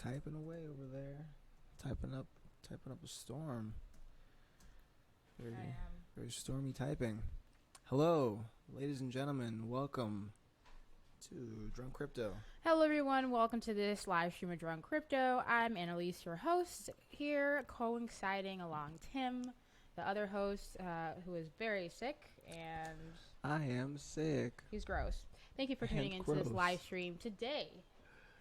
typing away over there, typing up a storm. Very stormy typing. Hello, ladies and gentlemen. Welcome to Drunk Crypto. Hello, everyone. Welcome to this live stream of Drunk Crypto. I'm Annalise, your host here, coinciding along Tim, the other host, who is very sick, and I am sick. He's gross. Thank you for tuning into this live stream. Today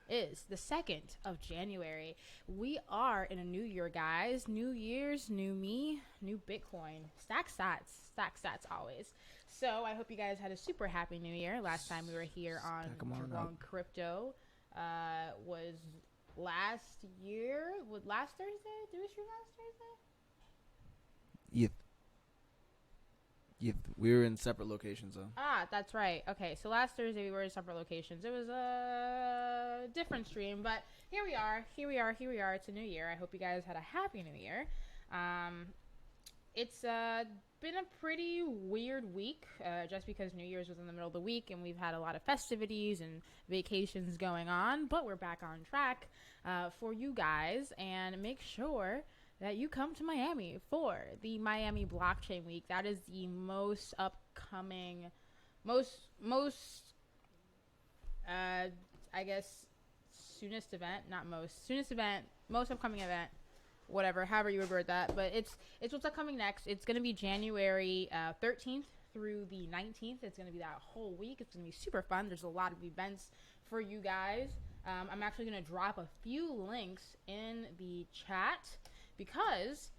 is the 2nd of January. We are in a new year, guys. New year's, new me, new Bitcoin. Stack sats always. So I hope you guys had a super happy new year. Last time we were here on Drunk Crypto was last year. Last Thursday? Did we stream last Thursday? We were in separate locations, though. Ah, that's right. Okay, so last Thursday we were in separate locations. It was a different stream, but here we are. It's a new year. I hope you guys had a happy new year. It's been a pretty weird week, just because New Year's was in the middle of the week, and we've had a lot of festivities and vacations going on, but we're back on track for you guys, and make sure that you come to Miami for the Miami Blockchain Week. That is the most upcoming, most soonest upcoming event, whatever, however you revert that. But it's what's upcoming next. It's going to be January 13th through the 19th. It's going to be that whole week. It's going to be super fun. There's a lot of events for you guys. I'm actually going to drop a few links in the chat, because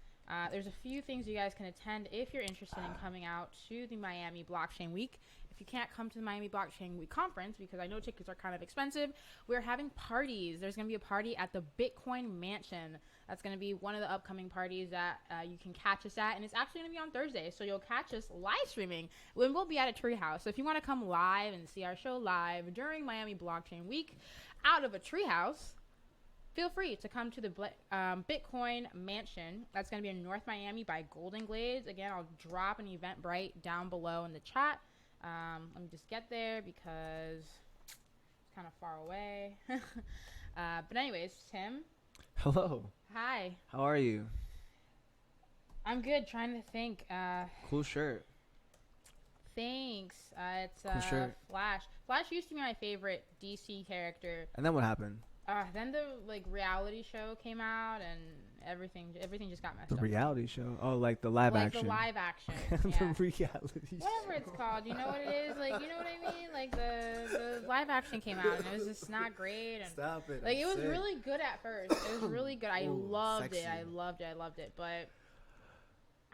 there's a few things you guys can attend if you're interested in coming out to the Miami Blockchain Week. If you can't come to the Miami Blockchain Week conference, because I know tickets are kind of expensive, we're having parties. There's going to be a party at the Bitcoin Mansion. That's going to be one of the upcoming parties that you can catch us at, and it's actually going to be on Thursday, so you'll catch us live streaming when we'll be at a treehouse. So if you want to come live and see our show live during Miami Blockchain Week out of a treehouse, feel free to come to the Bitcoin Mansion. That's going to be in North Miami by Golden Glades. Again, I'll drop an Eventbrite down below in the chat. Let me just get there because it's kind of far away. But anyways, Tim. Hello. Hi. How are you? I'm good. Trying to think. Cool shirt. Thanks. It's cool shirt. Flash. Flash used to be my favorite DC character. And then what happened? Then the reality show came out, and everything just got messed up. The reality show? Oh, like the live action. The live action. The reality show. Whatever it's called. You know what it is? You know what I mean? The live action came out, and it was just not great. And stop it. It was really good at first. It was really good. I loved sexy. it. I loved it. But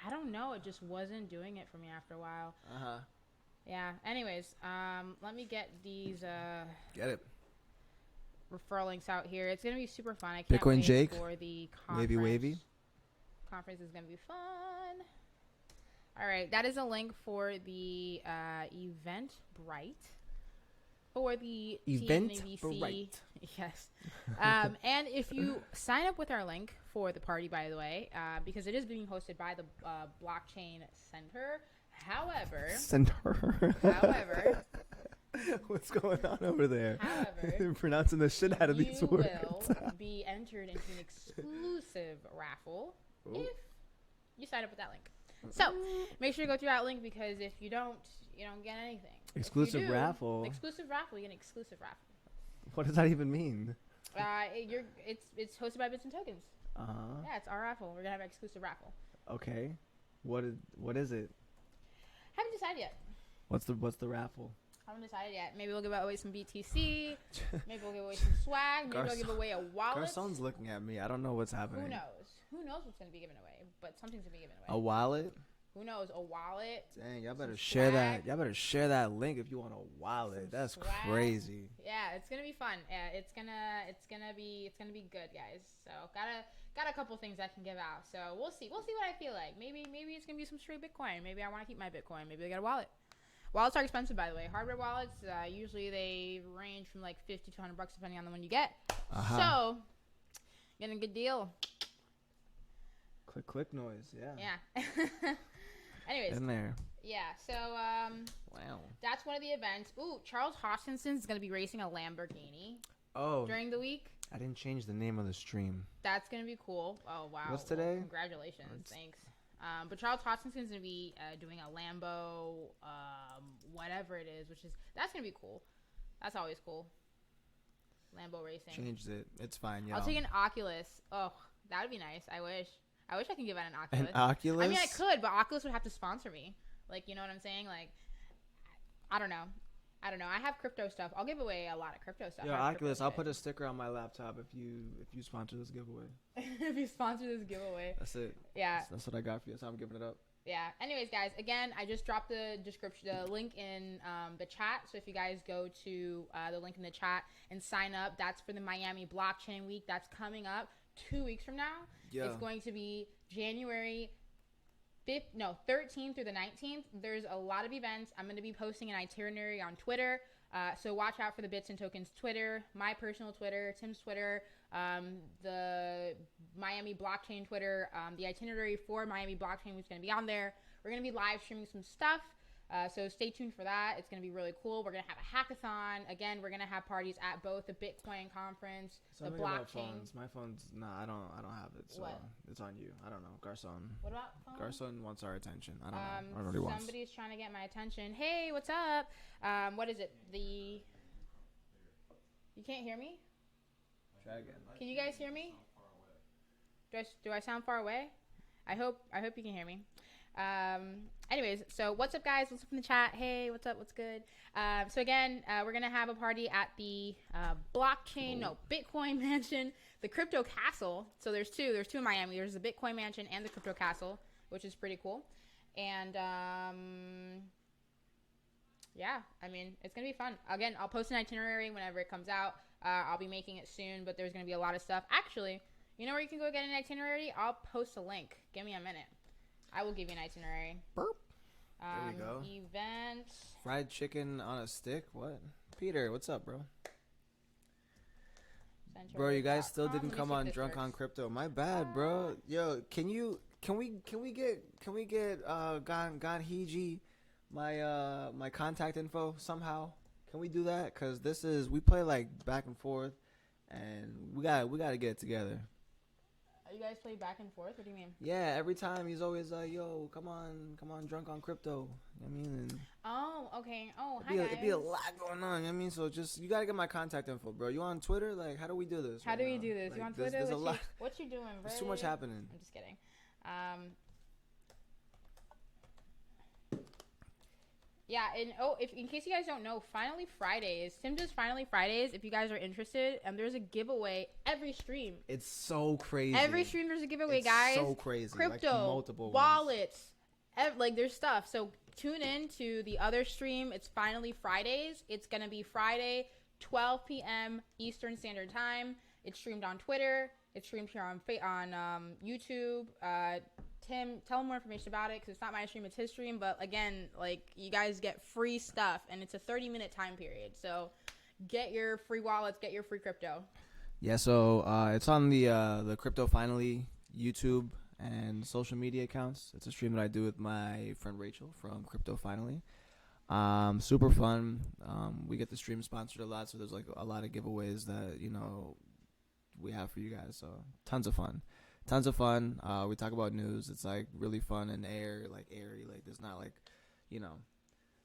I don't know. It just wasn't doing it for me after a while. Uh-huh. Yeah. Anyways, let me get these. Get it. Referral links out here. It's gonna be super fun. I can't Bitcoin wait Jake, for the conference. Wavy. Conference is gonna be fun. All right, that is a link for the Eventbrite, for the Eventbrite. Yes. And if you sign up with our link for the party, by the way, because it is being hosted by the Blockchain Center. However. What's going on over there? However, they're pronouncing the shit out of these words. You will be entered into an exclusive raffle if you sign up with that link. So make sure you go through that link, because if you don't get anything. Exclusive raffle. Exclusive raffle. You get an exclusive raffle. What does that even mean? It's hosted by Bits and Tokens. Yeah, it's our raffle. We're gonna have an exclusive raffle. Okay. What is it? Haven't decided yet. What's the raffle? Haven't decided yet. Maybe we'll give away some BTC. Maybe we'll give away some swag. Maybe we'll give away a wallet. Garçon's looking at me. I don't know what's happening. Who knows what's going to be given away? But something's going to be given away. A wallet? Who knows? A wallet? Dang, y'all better share that. Y'all better share that link if you want a wallet. That's crazy. Yeah, it's gonna be fun. Yeah, it's gonna be good, guys. So got a couple things I can give out. So we'll see what I feel like. Maybe it's gonna be some straight Bitcoin. Maybe I want to keep my Bitcoin. Maybe I got a wallet. Wallets are expensive, by the way. Hardware wallets, usually they range from like $50 to $100 depending on the one you get. So, getting a good deal. Click noise, yeah. Anyways. In there. Yeah, so, wow. That's one of the events. Ooh, Charles Hoskinson's going to be racing a Lamborghini. Oh. During the week. I didn't change the name of the stream. That's gonna be cool. Oh wow! What's today? Congratulations, thanks. But Charles Hoskinson's gonna be doing a Lambo, whatever it is, that's gonna be cool. That's always cool. Lambo racing. Changed it. It's fine. Yeah. I'll take an Oculus. Oh, that would be nice. I wish I can give out an Oculus. An Oculus? I mean, I could, but Oculus would have to sponsor me. Like, you know what I'm saying? Like, I don't know. I have crypto stuff. I'll give away a lot of crypto stuff. Yeah, Oculus. I'll put a sticker on my laptop if you sponsor this giveaway. If you sponsor this giveaway. That's it. Yeah. That's what I got for you. So I'm giving it up. Yeah. Anyways, guys, again, I just dropped the link in the chat. So if you guys go to the link in the chat and sign up, that's for the Miami Blockchain Week. That's coming up 2 weeks from now. Yeah. It's going to be January 13th through the 19th. There's a lot of events. I'm going to be posting an itinerary on Twitter. So watch out for the Bits and Tokens Twitter, my personal Twitter, Tim's Twitter, the Miami Blockchain Twitter. The itinerary for Miami Blockchain is going to be on there. We're going to be live streaming some stuff. So stay tuned for that. It's going to be really cool. We're going to have a hackathon. Again, we're going to have parties at both the Bitcoin conference, Something the blockchain. About phones. My phone's I don't have it. So what? It's on you. I don't know. Garcon. What about phones? Garcon wants our attention. I don't know. I don't know what he wants. Somebody's trying to get my attention. Hey, what's up? What is it? You can't hear me? Try again. Can you guys hear me? Do I sound far away? I hope you can hear me. Anyways, so what's up, guys? What's up in the chat? Hey, what's up? What's good? So again, we're gonna have a party at the Bitcoin Mansion, the Crypto Castle. So there's two in Miami. There's the Bitcoin Mansion and the Crypto Castle, which is pretty cool. And yeah, I mean, it's gonna be fun. Again, I'll post an itinerary whenever it comes out. I'll be making it soon, but there's gonna be a lot of stuff. Actually, you know where you can go get an itinerary? I'll post a link. Give me a minute. I will give you an itinerary. Burp. There we go. Event. Fried chicken on a stick? What? Peter, what's up, bro? Bro, you guys still didn't come on Drunk on Crypto. My bad, bro. Yo, can we get Ganhiji my contact info somehow? Can we do that? Cause we play like back and forth, and we gotta get it together. You guys play back and forth? What do you mean? Yeah, every time he's always like, "Yo, come on, Drunk on Crypto." I mean, oh, okay. Oh, hi guys. It'd be a lot going on. I mean, so just you gotta get my contact info, bro. You on Twitter? Like, how do we do this? How do we do this? Like, you on Twitter? There's a lot. What you doing, bro? There's too much happening. I'm just kidding. Yeah, and in case you guys don't know, Finally Fridays. Tim does Finally Fridays. If you guys are interested, and there's a giveaway every stream. It's so crazy. Every stream there's a giveaway, guys. So crazy. Crypto, like multiple wallets, like there's stuff. So tune in to the other stream. It's Finally Fridays. It's gonna be Friday, 12 p.m. Eastern Standard Time. It's streamed on Twitter. It's streamed here on YouTube. Tim, tell him more information about it, because it's not my stream, it's his stream. But again, like, you guys get free stuff, and it's a 30-minute time period. So get your free wallets, get your free crypto. Yeah, so it's on the Crypto Finally YouTube and social media accounts. It's a stream that I do with my friend Rachel from Crypto Finally. Super fun. We get the stream sponsored a lot, so there's like a lot of giveaways that we have for you guys. So tons of fun. We talk about news. It's like really fun and airy. Like there's not like,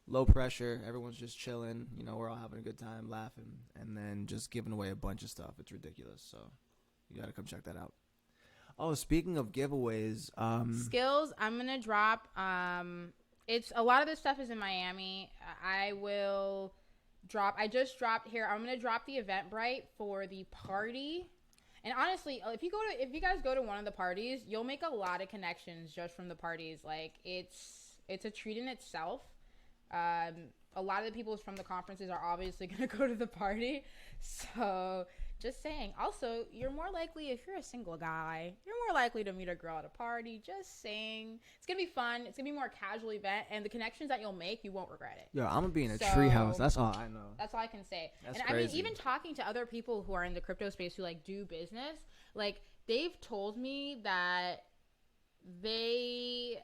low pressure. Everyone's just chilling. We're all having a good time, laughing, and then just giving away a bunch of stuff. It's ridiculous. So you got to come check that out. Oh, speaking of giveaways, skills, I'm going to drop, it's a lot of this stuff is in Miami. I just dropped here. I'm going to drop the Eventbrite for the party. And honestly, if you guys go to one of the parties, you'll make a lot of connections just from the parties. Like, it's a treat in itself. A lot of the people from the conferences are obviously going to go to the party. So just saying. Also, you're more likely, if you're a single guy, you're more likely to meet a girl at a party. Just saying. It's going to be fun. It's going to be a more casual event. And the connections that you'll make, you won't regret it. Yo, I'm going to be in a treehouse. That's all I know. That's all I can say. That's crazy. I mean, even talking to other people who are in the crypto space who, like, do business, like, they've told me that they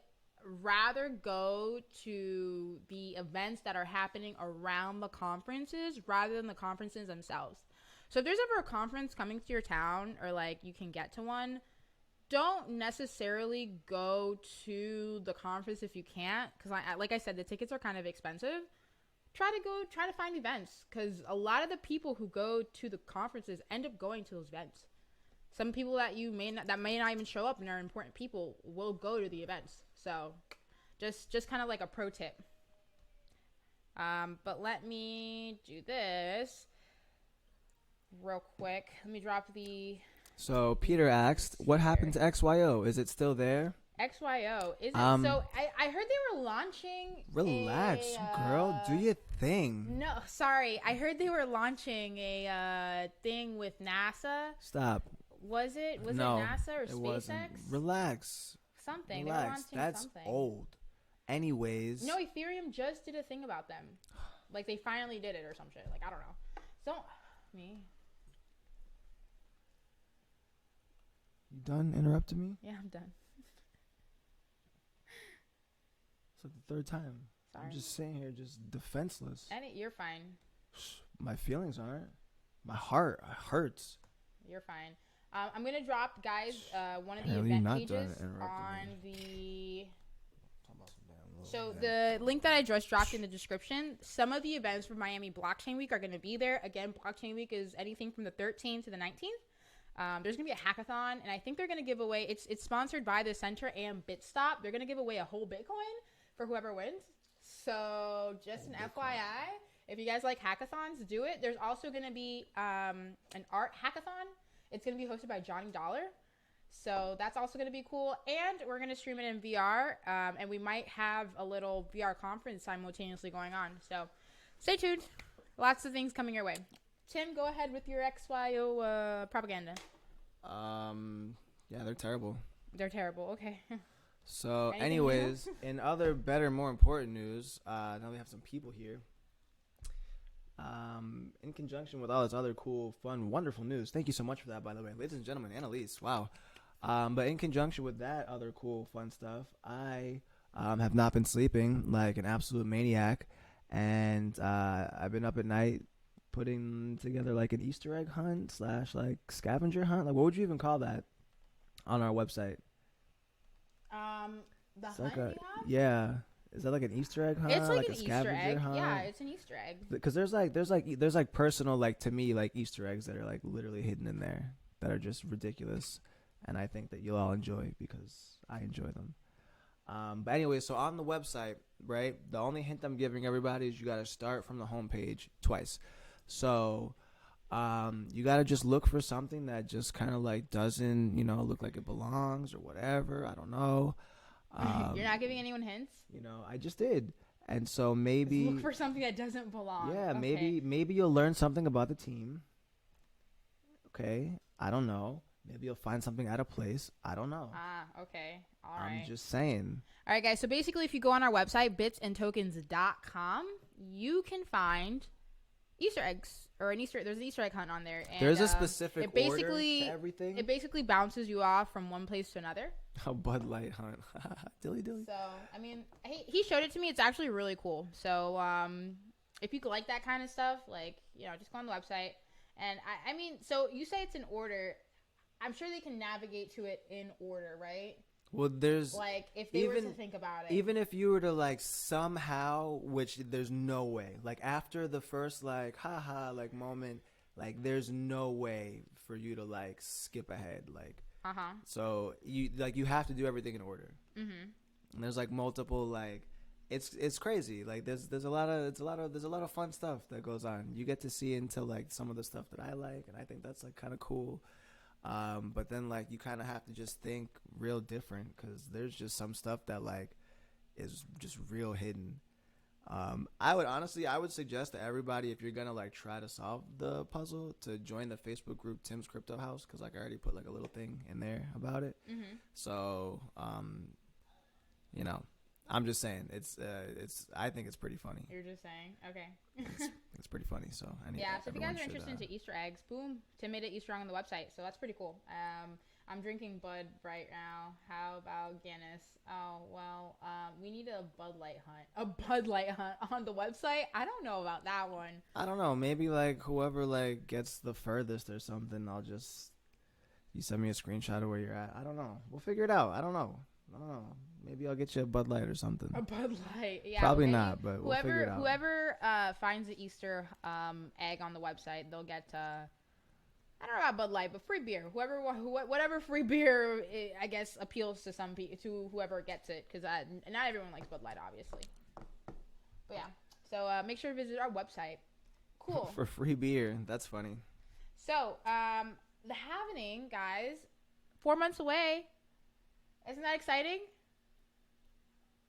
rather go to the events that are happening around the conferences rather than the conferences themselves. So if there's ever a conference coming to your town, or like you can get to one, don't necessarily go to the conference if you can't, because like I said, the tickets are kind of expensive. Try to find events, because a lot of the people who go to the conferences end up going to those events. Some people that may not even show up and are important people will go to the events. So just kind of like a pro tip. But let me do this real quick. Let me drop the So Peter asked, what happened to XYO? Is it still there? XYO. Is it? So I heard they were launching. Relax, girl. Do your thing. No, sorry. I heard they were launching a thing with NASA. Stop. Was it no, it NASA or it SpaceX? Wasn't. Relax. Something. Relax. They were launching That's something. old. Anyways. No, Ethereum just did a thing about them. Like they finally did it or some shit. Like I don't know. So me. You done interrupting me? Yeah, I'm done. It's like the third time. Sorry. I'm just sitting here just defenseless. You're fine. My feelings aren't. My heart hurts. You're fine. I'm gonna drop, guys, one of the Apparently event not pages done on interrupting the. So the link that I just dropped in the description, some of the events for Miami Blockchain Week are going to be there. Again, Blockchain Week is anything from the 13th to the 19th. There's going to be a hackathon, and I think they're going to give away, it's sponsored by the Center and Bitstop. They're going to give away a whole Bitcoin for whoever wins. So just an FYI, if you guys like hackathons, do it. There's also going to be an art hackathon. It's going to be hosted by Johnny Dollar. So that's also going to be cool. And we're going to stream it in VR. And we might have a little VR conference simultaneously going on. So stay tuned. Lots of things coming your way. Tim, go ahead with your XYO propaganda. Yeah, they're terrible. They're terrible. Okay. So, Anything anyways, in other better, more important news, now we have some people here. In conjunction with all this other cool, fun, wonderful news. Thank you so much for that, by the way. Ladies and gentlemen, Annalise, wow. But in conjunction with that other cool, fun stuff, I have not been sleeping like an absolute maniac. And I've been up at night putting together like an Easter egg hunt / like scavenger hunt. Like, what would you even call that on our website? The It's hunt like we have? Yeah. Is that like an Easter egg hunt? It's like a an Easter scavenger egg. hunt? Yeah, it's an Easter egg. Because there's like personal, like, to me, like Easter eggs that are like literally hidden in there that are just ridiculous, and I think that you'll all enjoy because I enjoy them. But anyway, so on the website, right, the only hint I'm giving everybody is you got to start from the homepage twice. So you got to just look for something that just kind of like doesn't, look like it belongs or whatever. I don't know. You're not giving anyone hints? I just did. And so maybe Look for something that doesn't belong. yeah, Okay. maybe you'll learn something about the team. Okay, I don't know. Maybe you'll find something out of place. I don't know. Okay. All right. I'm just saying. All right, guys. So basically, if you go on our website, bitsandtokens.com, you can find Easter eggs or there's an Easter egg hunt on there. And, There's a specific it basically, order to everything. It basically bounces you off from one place to another. A Bud Light hunt. dilly. So, I mean, he showed it to me. It's actually really cool. So, if you like that kind of stuff, like, just go on the website. And, I mean, so you say it's in order. I'm sure they can navigate to it in order, right? Well, there's like if they were to think about it. Even if you were to like somehow, which there's no way, like after the first like haha like moment, like there's no way for you to like skip ahead, like so you have to do everything in order. And there's like multiple like it's crazy. Like there's a lot of fun stuff that goes on. You get to see into like some of the stuff that I like, and I think that's like kind of cool. But then like you kind of have to just think real different because there's just some stuff that like is just real hidden. I would suggest to everybody, if you're gonna like try to solve the puzzle, to join the Facebook group Tim's Crypto House, because like I already put like a little thing in there about it. So I'm just saying it's I think it's pretty funny. You're just saying, okay. It's pretty funny. So yeah. So if you guys are interested into Easter eggs, boom, Tim made an Easter egg on the website, so that's pretty cool. I'm drinking Bud right now. How about Guinness? Oh well, we need a Bud Light hunt. A Bud Light hunt on the website. I don't know about that one. I don't know. Maybe like whoever like gets the furthest or something. I'll just you send me a screenshot of where you're at. I don't know. We'll figure it out. I don't know. I don't know. Maybe I'll get you a Bud Light or something. A Bud Light. Yeah. Probably maybe not, but we'll figure it out. Whoever finds the Easter egg on the website, they'll get. I don't know about Bud Light, but free beer. Whatever free beer, I guess, appeals to some people, to whoever gets it, because not everyone likes Bud Light, obviously. But yeah, so make sure to visit our website. Cool. For free beer. That's funny. So, the happening, guys, 4 months away. Isn't that exciting?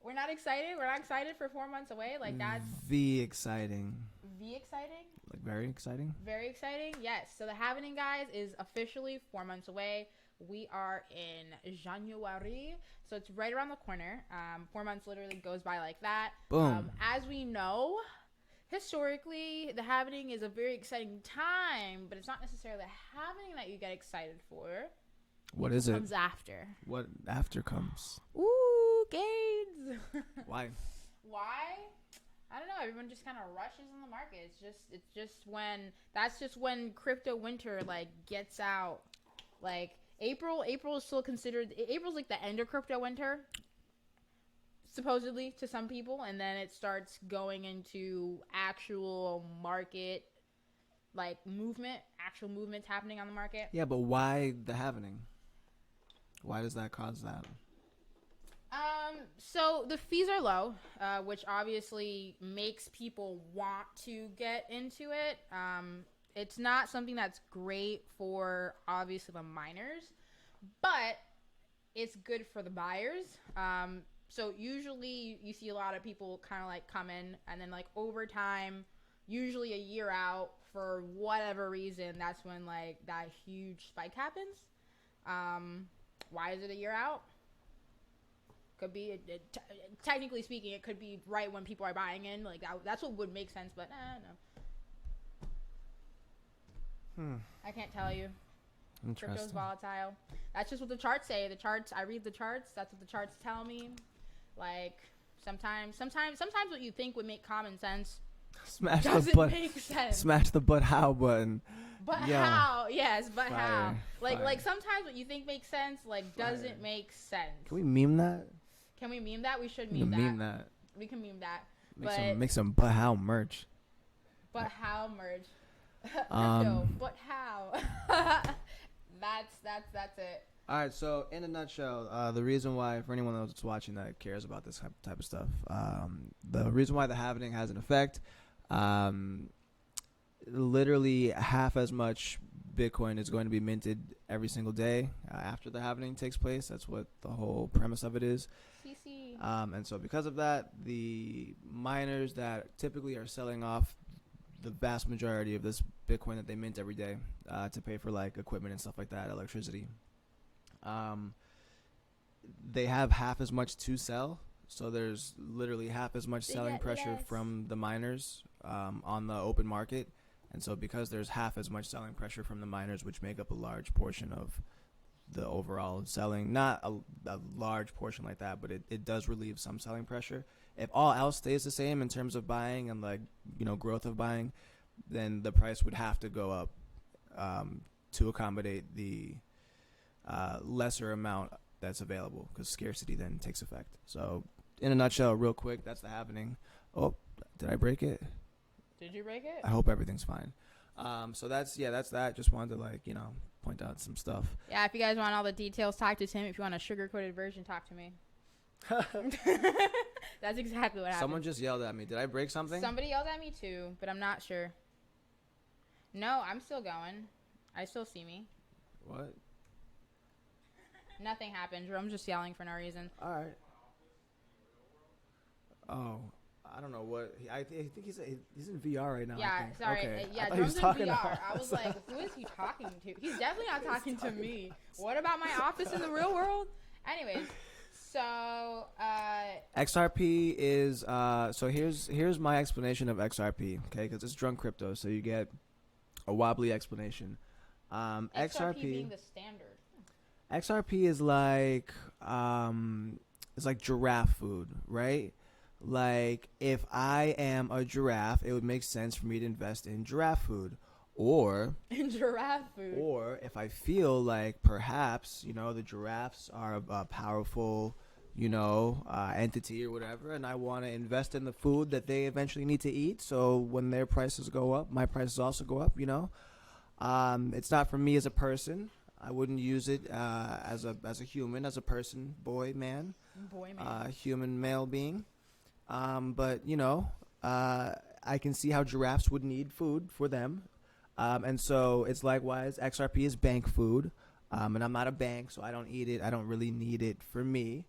We're not excited. We're not excited for 4 months away. Like that's the exciting. The exciting. Like very exciting. Very exciting. Yes. So the happening, guys, is officially 4 months away. We are in January, so it's right around the corner. 4 months literally goes by like that. Boom. As we know, historically, the happening is a very exciting time, but it's not necessarily the happening that you get excited for. What is it? Comes after. What after comes? Ooh, gains. Why? Why? I don't know. Everyone just kind of rushes in the market. It's just when crypto winter like gets out. Like April is still considered. April's like the end of crypto winter, supposedly to some people, and then it starts going into actual market, like actual movements happening on the market. Yeah, but why the happening? Why does that cause that? So the fees are low, which obviously makes people want to get into it. It's not something that's great for obviously the miners, but it's good for the buyers. So usually you see a lot of people kind of like come in and then like over time, usually a year out for whatever reason, that's when like that huge spike happens. Why is it a year out? Could be technically speaking, it could be right when people are buying in. Like that's what would make sense, but no. I can't tell you. Crypto's volatile. That's just what the charts say. The charts. I read the charts. That's what the charts tell me. Like sometimes what you think would make common sense doesn't make sense. Smash the but how button. But yeah. How? Yes, but Fire. how? Like Fire. like sometimes what you think makes sense like doesn't make sense. Can we meme that? Can we meme that? We should We meme can that. meme that. We can meme that. Make some but how merch. But how merch? Crypto. But how? That's it. All right, so in a nutshell, the reason why, for anyone that's watching that cares about this type of stuff, the reason why the halving has an effect, literally half as much Bitcoin is going to be minted every single day after the halving takes place. That's what the whole premise of it is. CC. And so because of that, the miners that typically are selling off the vast majority of this Bitcoin that they mint every day to pay for like equipment and stuff like that, electricity, they have half as much to sell. So there's literally half as much selling pressure from the miners on the open market. And so because there's half as much selling pressure from the miners, which make up a large portion of the overall selling, not a large portion like that, but it does relieve some selling pressure. If all else stays the same in terms of buying and like, growth of buying, then the price would have to go up to accommodate the lesser amount that's available, because scarcity then takes effect. So in a nutshell, real quick, that's the happening. Oh, did I break it? Did you break it? I hope everything's fine. So that's that. Just wanted to point out some stuff. Yeah, if you guys want all the details, talk to Tim. If you want a sugar-coated version, talk to me. That's exactly what happened. Someone just yelled at me. Did I break something? Somebody yelled at me too, but I'm not sure. No, I'm still going. I still see me. What? Nothing happened. Jerome's just yelling for no reason. All right. Oh, I don't know what. I think he's in VR right now. Yeah, sorry. Okay. Yeah, Jerome's in VR. I was like, who is he talking to? He's definitely not talking to me. What about my office in the real world? Anyways, so XRP is so here's my explanation of XRP, okay? Because it's drunk crypto, so you get a wobbly explanation. XRP being the standard. XRP is like it's like giraffe food, right? Like if I am a giraffe, it would make sense for me to invest in giraffe food. Or In giraffe food. or if I feel like perhaps, the giraffes are a powerful, entity or whatever, and I want to invest in the food that they eventually need to eat. So when their prices go up, my prices also go up. It's not for me as a person. I wouldn't use it as a human, as a person, boy, man, Boy, man. human male being. But I can see how giraffes would need food for them. And so it's likewise, XRP is bank food. And I'm not a bank, so I don't eat it. I don't really need it for me.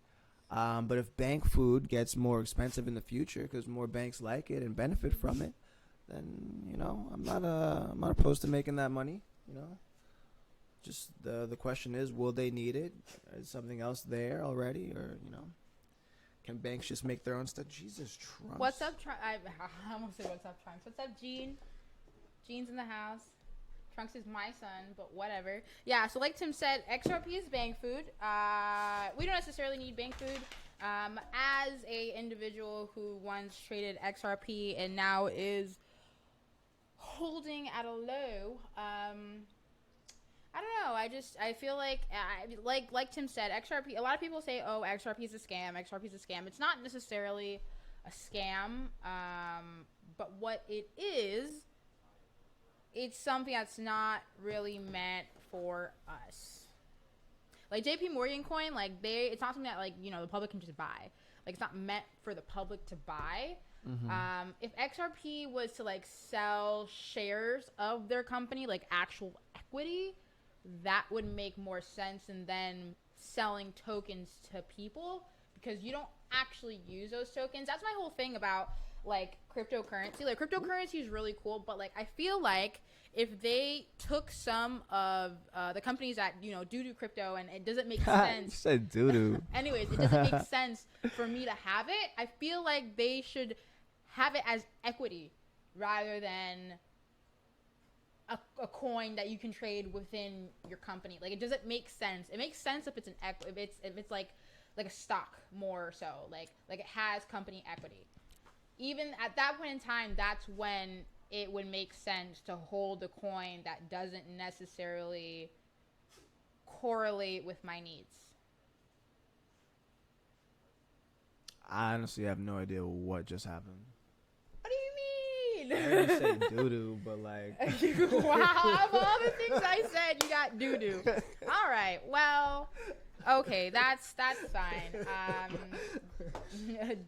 But if bank food gets more expensive in the future because more banks like it and benefit from it, then I'm not opposed to making that money. Just the question is, will they need it? Is something else there already, or can banks just make their own stuff? Jesus, Trump. What's up, I almost said what's up, Trunks. What's up, Gene? Gene's in the house. Trunks is my son, but whatever. Yeah, so like Tim said, XRP is bank food. We don't necessarily need bank food. As a individual who once traded XRP and now is holding at a low, I don't know. I feel like Tim said, XRP. A lot of people say, "Oh, XRP is a scam. XRP is a scam." It's not necessarily a scam, but what it is, it's something that's not really meant for us. Like JP Morgan coin, it's not something that the public can just buy. Like it's not meant for the public to buy. Mm-hmm. If XRP was to sell shares of their company, like actual equity, that would make more sense than then selling tokens to people, because you don't actually use those tokens. That's my whole thing about cryptocurrency. Cryptocurrency is really cool, but I feel like if they took some of the companies that do crypto, and it doesn't make sense. You said doo-doo. Anyways, it doesn't make sense for me to have it. I feel like they should have it as equity rather than a coin that you can trade within your company. It doesn't make sense. It makes sense if it's if it's like a stock, more so like it has company equity. Even at that point in time, that's when it would make sense to hold a coin that doesn't necessarily correlate with my needs. I honestly have no idea what just happened. What do you mean? I heard you say doo-doo, but Wow, of all the things I said, you got doo-doo. All right, well, okay, that's fine.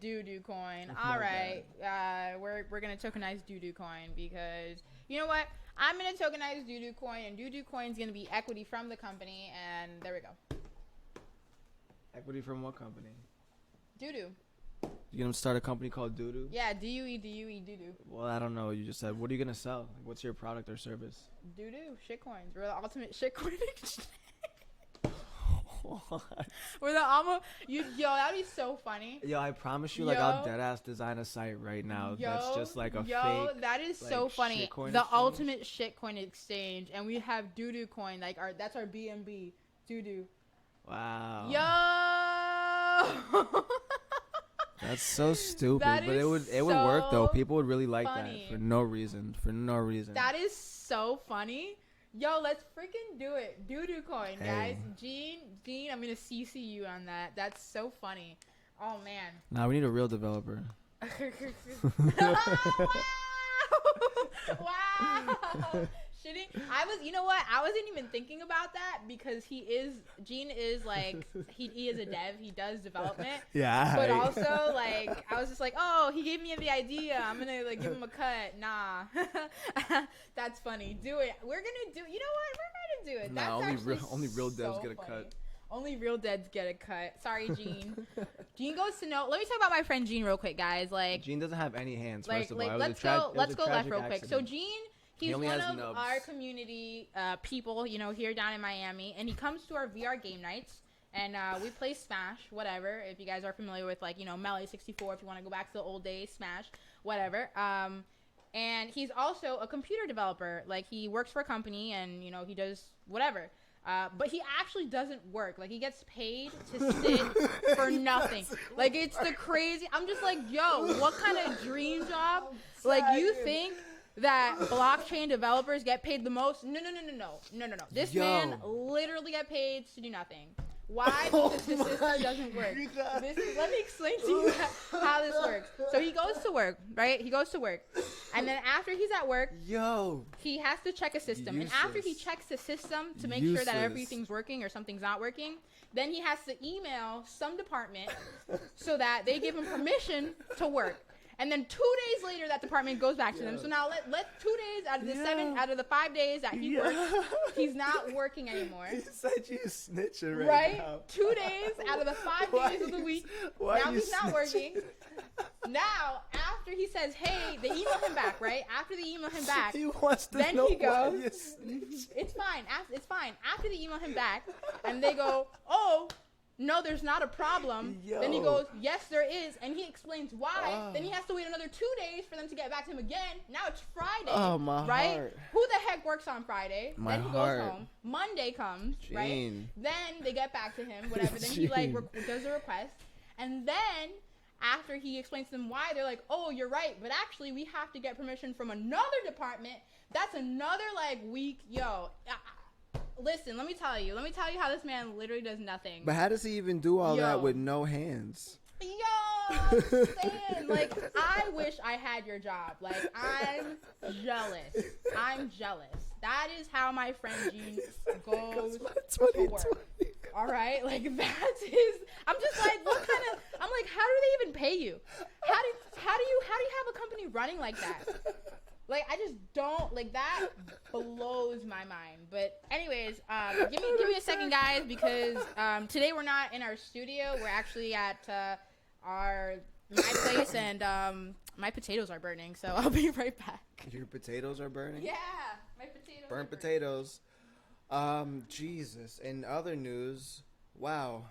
Doo-doo coin. All right, we're gonna tokenize doo-doo coin, because you know what? I'm gonna tokenize doo-doo coin, and doo-doo coin is gonna be equity from the company, and there we go. Equity from what company? Doo-doo. You gonna start a company called Doo-doo? Yeah, D-U-E, doo-doo. Well, I don't know what you just said. What are you gonna sell? What's your product or service? Doo-doo, shitcoins. We're the ultimate shitcoin exchange. What? We're the almost that'd be so funny. Yo, I promise you, I'll dead ass design a site right now that's just a fake. That is so funny. The exchange. ultimate shitcoin exchange, and we have Doo-doo coin, that's our BNB. Doo-doo. Wow. Yo. That's so stupid, That but it would so work though. People would really like funny. that for no reason. That is so funny. Yo, let's freaking do it. Doo-doo coin, guys. Gene, I'm gonna CC you on that. That's so funny. Oh man. Nah, we need a real developer. Wow. Shitting. You know what? I wasn't even thinking about that, because Gene is he is a dev. He does development. Yeah. But also I was just oh, he gave me the idea. I'm gonna give him a cut. Nah. That's funny. Do it. We're gonna do. You know what? We're gonna do it. Nah, That's only real devs so get a funny. cut. Only real devs get a cut. Sorry, Gene. Gene goes to no. Let me talk about my friend Gene real quick, guys. Gene doesn't have any hands. First of all, let's go left real quick. So Gene. He's one of nubs. our community people, here down in Miami, and he comes to our VR game nights, and we play Smash, whatever. If you guys are familiar with Melee 64, if you want to go back to the old days, Smash, whatever. And he's also a computer developer. He works for a company, and he does whatever. But he actually doesn't work. Like, he gets paid to sit for nothing. Like, it's the crazy. I'm just like, yo, what kind of dream job? Like, you think that blockchain developers get paid the most? No. This man literally get paid to do nothing. Why? Because the system doesn't work. Let me explain to you how this works. So he goes to work, right? He goes to work. And then after he's at work, he has to check a system. And after he checks the system to make sure that everything's working or something's not working, then he has to email some department so that they give him permission to work. And then 2 days later, that department goes back to them. So now let 2 days out of the 5 days that he worked, he's not working anymore. He said you snitching right now. 2 days out of the 5 days of the week. Now he's not working. Now, after he says, hey, they email him back, right? After they email him back, he wants to then know he goes, it's fine. It's fine. After they email him back, and they go, oh, no, there's not a problem. Then he goes, yes, there is. And he explains why. Then he has to wait another 2 days for them to get back to him again. Now it's Friday. Oh, my right? heart. Who the heck works on Friday? My then he heart. goes home. Monday comes, Gene. right? Then they get back to him, whatever. Then he does a request. And then after he explains to them why, they're like, oh, you're right. But actually, we have to get permission from another department. That's another week. Yo, listen, let me tell you how this man literally does nothing. But how does he even do all that with no hands? Yo, I'm saying, I wish I had your job. I'm jealous. That is how my friend Gene goes to work. All right? That is, I'm just like, what kind of, I'm like, how do they even pay you? How do you have a company running like that? I just don't, that blows my mind. But anyways, give me a second, guys, because today we're not in our studio. We're actually at my place, and my potatoes are burning, so I'll be right back. Your potatoes are burning? Yeah, my potatoes Burnt are potatoes. Jesus. In other news, wow.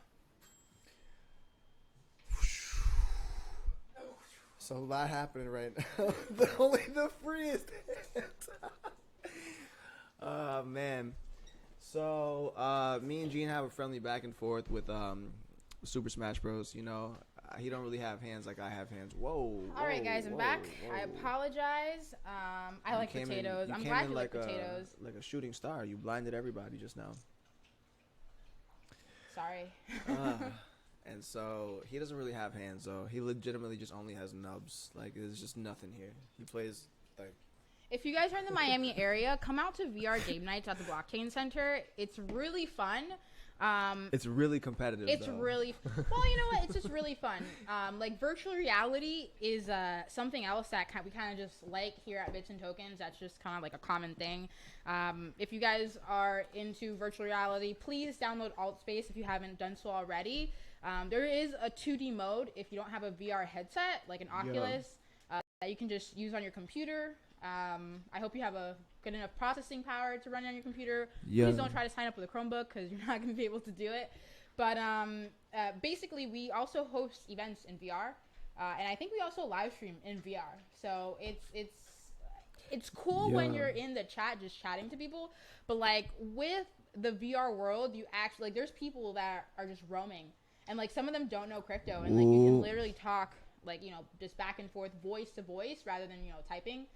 So a lot happening right now. Only the freest. Oh man. So me and Gene have a friendly back and forth with Super Smash Bros. You know, he don't really have hands like I have hands. Whoa. All right, guys, I'm back. I apologize. I like potatoes. I'm glad you like potatoes. Like a shooting star. You blinded everybody just now. Sorry. And so he doesn't really have hands, though. He legitimately just only has nubs. There's just nothing here. He plays If you guys are in the Miami area, come out to VR Game Nights at the Blockchain Center. It's really fun. It's really competitive. It's really well, you know what? It's just really fun. Virtual reality is something else that we kind of just like here at Bits and Tokens. That's just kind of a common thing. If you guys are into virtual reality, please download AltSpace if you haven't done so already. There is a 2D mode if you don't have a VR headset, like an Oculus, that you can just use on your computer. I hope you have a good enough processing power to run on your computer. Please don't try to sign up with a Chromebook because you're not going to be able to do it. But basically, we also host events in VR, and I think we also live stream in VR. So it's cool when you're in the chat just chatting to people. But with the VR world, you actually there's people that are just roaming, and some of them don't know crypto, and you can literally talk just back and forth, voice to voice, rather than typing.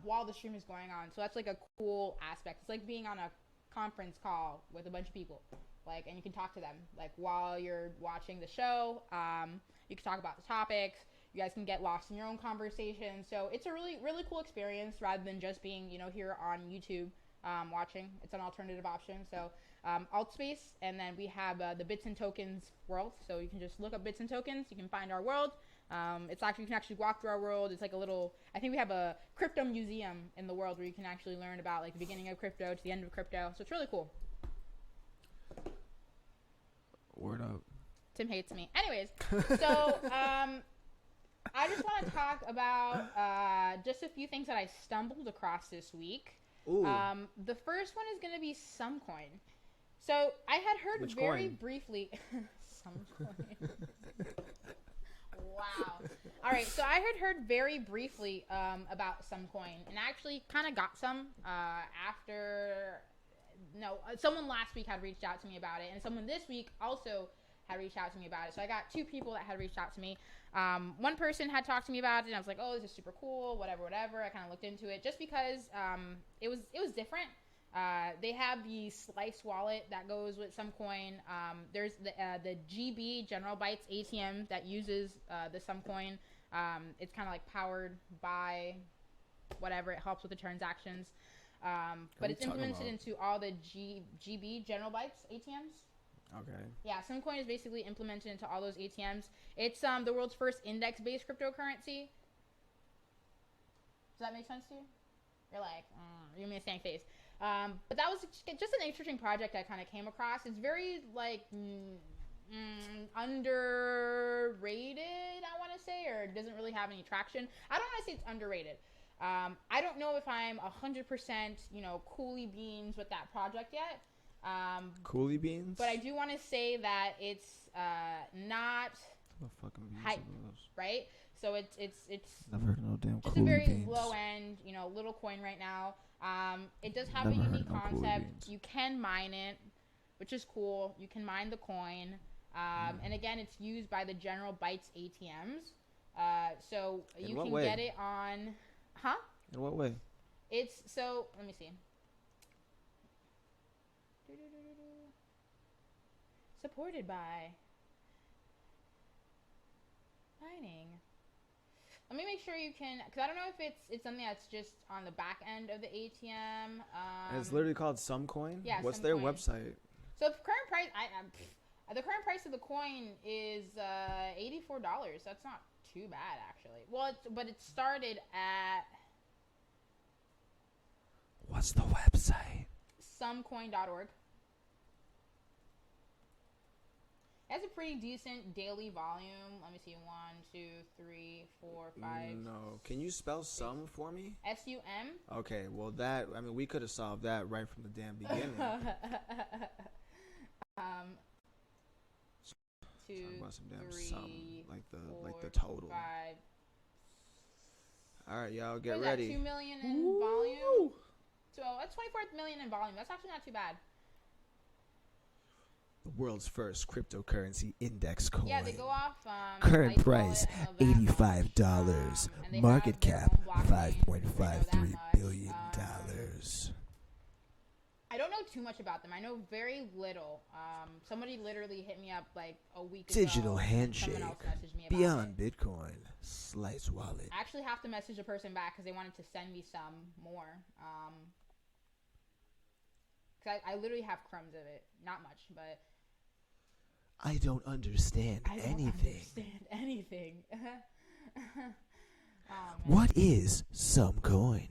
While the stream is going on. So that's a cool aspect. It's like being on a conference call with a bunch of people, and you can talk to them while you're watching the show. You can talk about the topics. You guys can get lost in your own conversation. So it's a really, really cool experience rather than just being, here on YouTube watching. It's an alternative option. So AltSpace, and then we have the Bits and Tokens world. So you can just look up Bits and Tokens. You can find our world. You can actually walk through our world. It's I think we have a crypto museum in the world where you can actually learn about the beginning of crypto to the end of crypto. So it's really cool. Word up. Tim hates me. Anyways, so I just want to talk about just a few things that I stumbled across this week. Ooh. The first one is going to be Sumcoin. So I had heard briefly Sumcoin. Wow. All right. So I had heard very briefly about Sumcoin, and I actually kind of got some after no, someone last week had reached out to me about it, and someone this week also had reached out to me about it. So I got 2 people that had reached out to me. One person had talked to me about it, and I was like, oh, this is super cool, whatever. I kind of looked into it just because it was different. They have the Slice wallet that goes with Sumcoin. There's the GB General Bytes ATM that uses the Sumcoin. It's kind of like powered by whatever. It helps with the transactions. But it's implemented into all the GB General Bytes ATMs. Okay. Yeah, Sumcoin is basically implemented into all those ATMs. It's the world's first index-based cryptocurrency. Does that make sense to you? You're like, you're me a stank face. But that was just an interesting project I kind of came across. It's very like underrated, I want to say, or doesn't really have any traction. I don't want to say it's underrated. I don't know if I'm 100%, coolie beans with that project yet. Coolie beans? But I do want to say that it's not hype, right? So it's never heard of no damn just a very low end, little coin right now. It does have a unique concept. You can mine it, which is cool. You can mine the coin. And again, it's used by the General Bytes ATMs. So you can get it on, In what way? Let me see. Supported by mining. Let me make sure you can, because I don't know if it's something that's just on the back end of the ATM. And it's literally called Sumcoin? Yeah. What's their website? So the current price, the current price of the coin is $84. That's not too bad, actually. Well, but it started at. What's the website? Sumcoin.org. It has a pretty decent daily volume. Let me see. 1, 2, 3, 4, 5. No. Can you spell sum for me? SUM. Okay. Well, we could have solved that right from the damn beginning. 2, talk about some damn 3, sum, like the 4, total. 5. All right, y'all, get What is ready. That, 2 million in volume. So that's 24 million in volume. That's actually not too bad. The world's first cryptocurrency index coin. Yeah, they go off. Current price $85. Market cap $5.53 billion. I don't know too much about them. I know very little. Somebody literally hit me up like a week ago. Digital handshake. Someone else messaged me about Beyond it. Bitcoin. Slice wallet. I actually have to message a person back because they wanted to send me some more. Because I literally have crumbs of it. Not much, but. I don't understand anything. What is Sumcoin?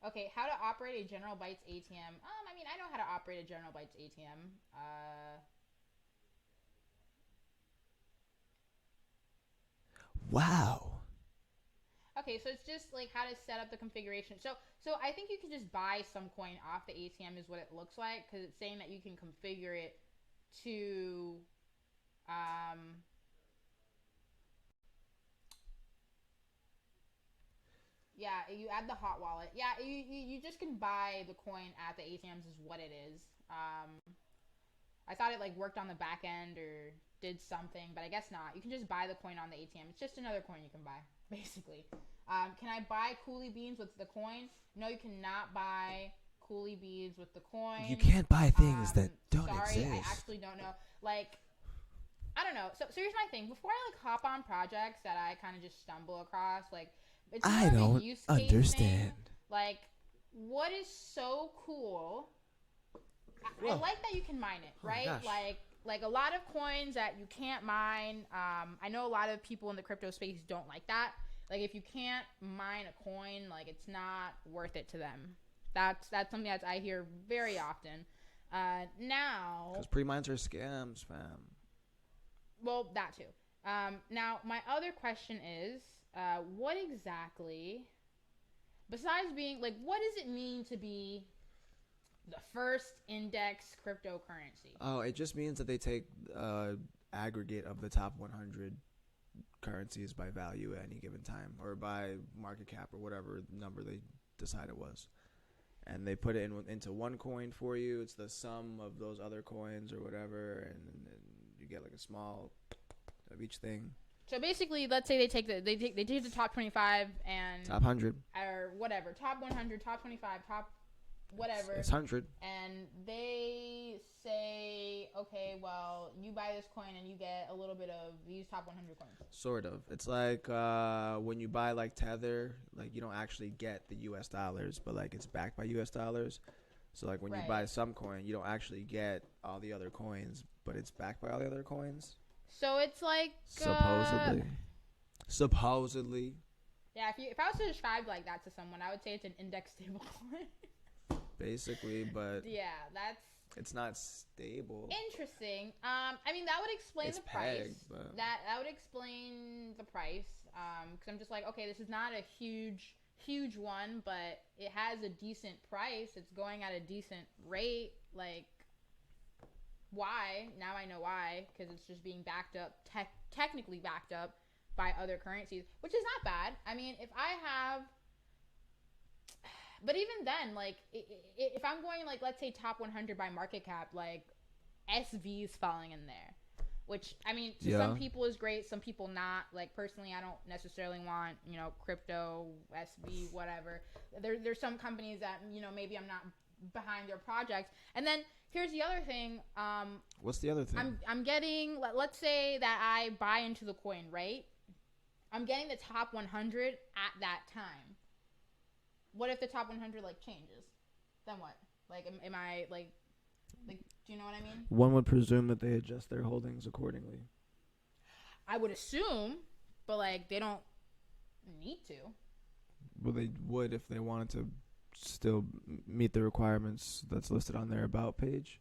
Okay, how to operate a General Bytes ATM. I know how to operate a General Bytes ATM. Wow. Okay, so it's just like how to set up the configuration. So I think you can just buy Sumcoin off the ATM is what it looks like, because it's saying that you can configure it to yeah, you add the hot wallet. Yeah, you just can buy the coin at the ATMs is what it is. I thought it like worked on the back end or did something, but I guess not. You can just buy the coin on the ATM. It's just another coin you can buy, basically. Can I buy coolie beans with the coin? No, you cannot buy coolie beans with the coin. You can't buy things that don't exist. I actually don't know. Like, I don't know. So here's my thing. Before I like hop on projects that I kind of just stumble across, like, it's I don't understand. Like, what is so cool? I like that you can mine it, right? Like a lot of coins that you can't mine. I know a lot of people in the crypto space don't like that. Like, if you can't mine a coin, like, it's not worth it to them. That's something that I hear very often. Now, because pre-mines are scams, fam. Well, that too. Now, my other question is, what exactly, besides being like, what does it mean to be the first index cryptocurrency? Oh, it just means that they take aggregate of the top 100 currencies by value at any given time, or by market cap, or whatever number they decide it was. and they put it into one coin for you. It's the sum of those other coins or whatever, and you get like a small of each thing. So basically, let's say they take the top 25 and Top 100 or whatever, top 100, top 25, top whatever. It's 100. And they say, okay, well, you buy this coin and you get a little bit of these top 100 coins. Sort of. It's like when you buy like Tether, like you don't actually get the US dollars, but like it's backed by US dollars. So like when you buy some coin, you don't actually get all the other coins, but it's backed by all the other coins. So it's like supposedly. Yeah, if I was to describe like that to someone, I would say it's an index stable coin. Basically, but yeah, it's not stable. Interesting. I mean that would explain it's the price. pegged, but that would explain the price. Because I'm just like, okay, this is not a huge one, but it has a decent price. It's going at a decent rate. Like, why? Now I know why. Because it's just being backed up, technically backed up by other currencies, which is not bad. I mean, if I have, but even then, like, if I'm going, like, let's say top 100 by market cap, like, SV is falling in there, which, I mean, to some people is great, some people not. Like, personally, I don't necessarily want, crypto, SV, whatever. There's some companies that, maybe I'm not behind their projects. And then here's the other thing. What's the other thing? I'm getting, let's say that I buy into the coin, right? I'm getting the top 100 at that time. What if the top 100 like changes? Then what? Like, am I like, do you know what I mean? One would presume that they adjust their holdings accordingly. I would assume, but like they don't need to. Well, they would if they wanted to still meet the requirements that's listed on their about page.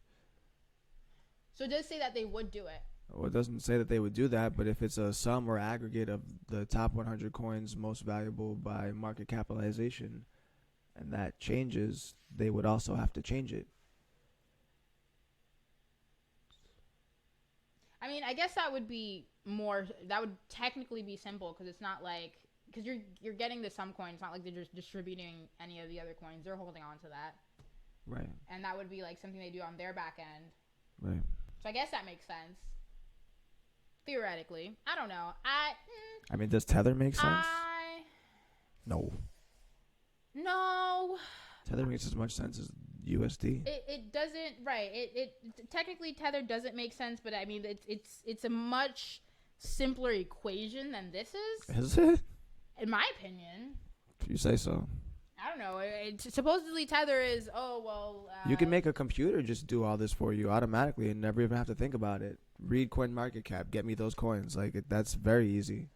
So it does say that they would do it. Well, it doesn't say that they would do that, but if it's a sum or aggregate of the top 100 coins most valuable by market capitalization, and that changes, they would also have to change it. I mean, I guess that would technically be simple because it's not like, because you're getting the sum coin. It's not like they're just distributing any of the other coins. They're holding on to that. Right. And that would be like something they do on their back end. Right. So I guess that makes sense. Theoretically. I don't know. I mean, does Tether make sense? No. Tether makes as much sense as USD. It doesn't, right. It technically Tether doesn't make sense, but I mean it's a much simpler equation than this is. Is it? In my opinion. If you say so. I don't know. Supposedly Tether is, you can make a computer just do all this for you automatically and never even have to think about it. Read CoinMarketCap, get me those coins. Like, that's very easy.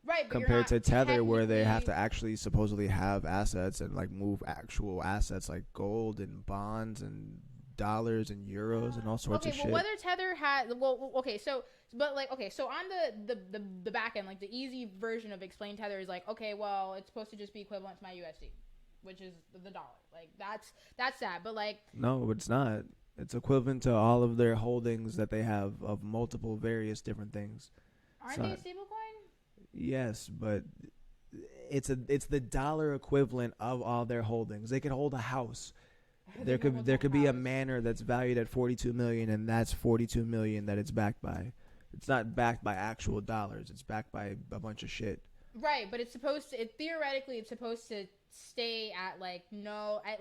Right, but compared to Tether, where they have to actually supposedly have assets and like move actual assets like gold and bonds and dollars and euros and all sorts of shit. Okay, well, whether Tether had, so on the back end, like the easy version of explain Tether is like, okay, well, it's supposed to just be equivalent to my USD, which is the dollar. Like that's that. But like, no, it's not. It's equivalent to all of their holdings that they have of multiple various different things. Aren't they a stablecoin? Yes, but it's the dollar equivalent of all their holdings. They could hold a house. There could be a manor that's valued at 42 million, and that's 42 million that it's backed by. It's not backed by actual dollars. It's backed by a bunch of shit. Right, but it's supposed to. Theoretically, it's supposed to stay at like no. I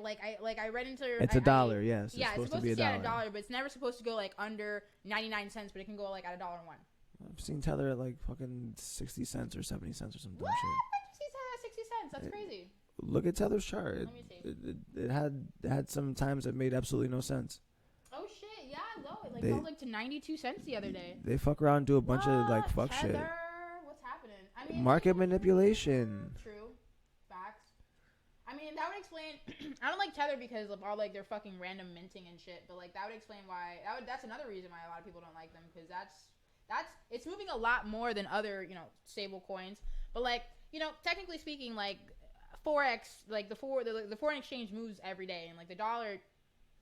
read into. It's a dollar, yes. Yeah, it's supposed to stay at a dollar, but it's never supposed to go like under 99 cents. But it can go like at $1.01. I've seen Tether at like fucking 60 cents or 70 cents or some dumb shit. I've seen Tether at 60 cents. That's crazy. Look at Tether's chart. Let me see. It had some times that made absolutely no sense. Oh shit! Yeah, low. It fell like to 92 cents the other day. They fuck around and do a bunch of like fuck Tether? shit. What's happening? I mean, market manipulation. True. Facts. I mean, that would explain. I don't like Tether because of all like their fucking random minting and shit. But like that would explain why. That's another reason why a lot of people don't like them, because it's moving a lot more than other stable coins. But like technically speaking, like forex, like the foreign exchange moves every day, and like the dollar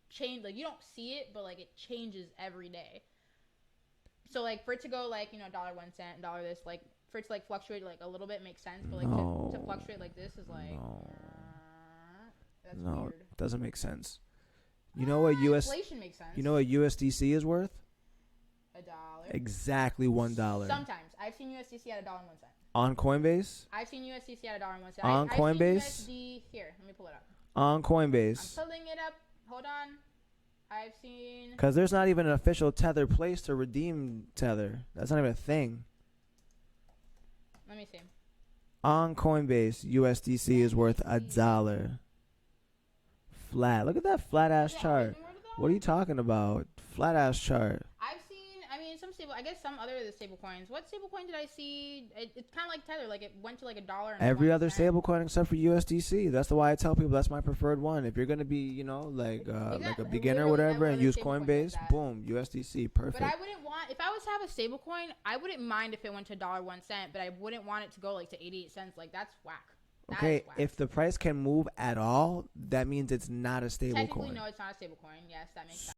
change, like you don't see it, but like it changes every day. So like for it to go like dollar 1 cent, dollar this, like for it to like fluctuate like a little bit makes sense, but like to fluctuate like this is like That's No, weird. it doesn't make sense. You know what Inflation makes sense. You know what USDC is worth? $1. Exactly $1. Sometimes I've seen USDC at $1.01. On Coinbase? I've seen USDC at $1.01. On Coinbase? I've seen USD here. Let me pull it up. On I'm Coinbase. pulling it up. Hold on. I've seen. Because there's not even an official Tether place to redeem Tether. That's not even a thing. Let me see. On Coinbase, USDC is worth $1. Flat. Look at that flat ass Is it chart. always more to go? What are you talking about? Flat ass chart. I've seen. I mean, I guess some other of the stable coins. What stable coin did I see? It's kind of like Tether. Like it went to like $1. Every other stable coin except for USDC. That's why I tell people that's my preferred one. If you're gonna be, like a Exactly. beginner or Literally whatever, every and other use stable coin does Coinbase, that. boom, USDC, perfect. But I wouldn't want, if I was to have a stable coin, I wouldn't mind if it went to $1.01, but I wouldn't want it to go like to 88 cents. Like that's whack. That Okay, is whack. if the price can move at all, that means it's not a stable Technically, coin. no, it's not a stable coin. Yes, that makes sense.